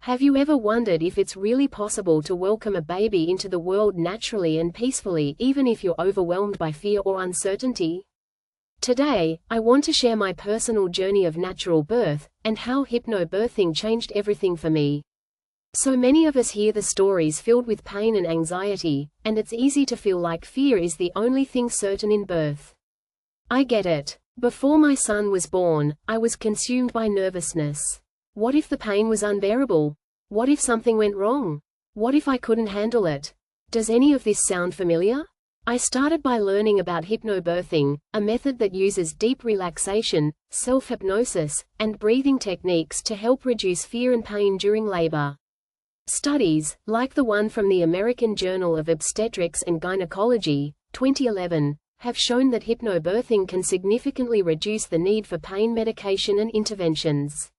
Have you ever wondered if it's really possible to welcome a baby into the world naturally and peacefully, even if you're overwhelmed by fear or uncertainty? Today, I want to share my personal journey of natural birth, and how hypnobirthing changed everything for me. So many of us hear the stories filled with pain and anxiety, and it's easy to feel like fear is the only thing certain in birth. I get it. Before my son was born, I was consumed by nervousness. What if the pain was unbearable? What if something went wrong? What if I couldn't handle it? Does any of this sound familiar? I started by learning about hypnobirthing, a method that uses deep relaxation, self-hypnosis, and breathing techniques to help reduce fear and pain during labor. Studies, like the one from the American Journal of Obstetrics and Gynecology, 2011, have shown that hypnobirthing can significantly reduce the need for pain medication and interventions.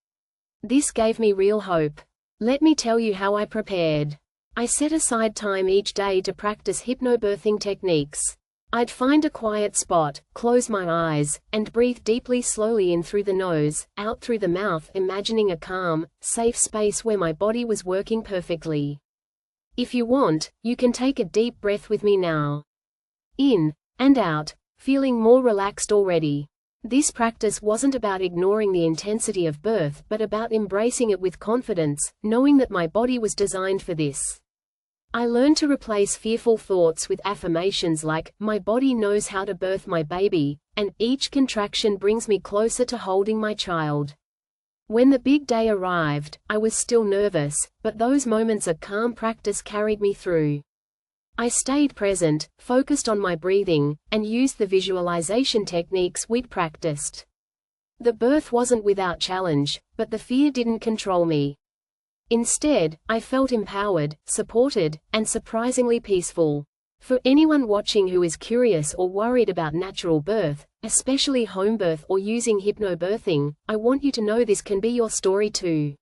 This gave me real hope. Let me tell you how I prepared. I set aside time each day to practice hypnobirthing techniques. I'd find a quiet spot, close my eyes, and breathe deeply, slowly in through the nose, out through the mouth, imagining a calm, safe space where my body was working perfectly. If you want, you can take a deep breath with me now. In and out, feeling more relaxed already. This practice wasn't about ignoring the intensity of birth, but about embracing it with confidence, knowing that my body was designed for this. I learned to replace fearful thoughts with affirmations like, "My body knows how to birth my baby," and "Each contraction brings me closer to holding my child." When the big day arrived, I was still nervous, but those moments of calm practice carried me through. I stayed present, focused on my breathing, and used the visualization techniques we'd practiced. The birth wasn't without challenge, but the fear didn't control me. Instead, I felt empowered, supported, and surprisingly peaceful. For anyone watching who is curious or worried about natural birth, especially homebirth or using hypnobirthing, I want you to know this can be your story too.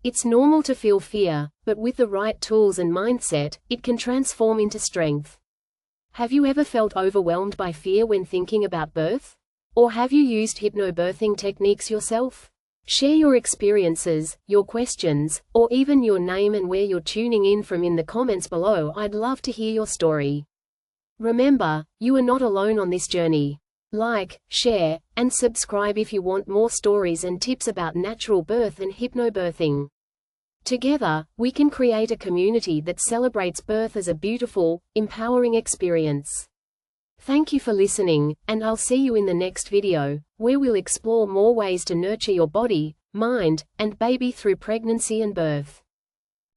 It's normal to feel fear, but with the right tools and mindset, it can transform into strength. Have you ever felt overwhelmed by fear when thinking about birth? Or have you used hypnobirthing techniques yourself? Share your experiences, your questions, or even your name and where you're tuning in from in the comments below. I'd love to hear your story. Remember, you are not alone on this journey. Like, share, and subscribe if you want more stories and tips about natural birth and hypnobirthing. Together, we can create a community that celebrates birth as a beautiful, empowering experience. Thank you for listening, and I'll see you in the next video, where we'll explore more ways to nurture your body, mind, and baby through pregnancy and birth.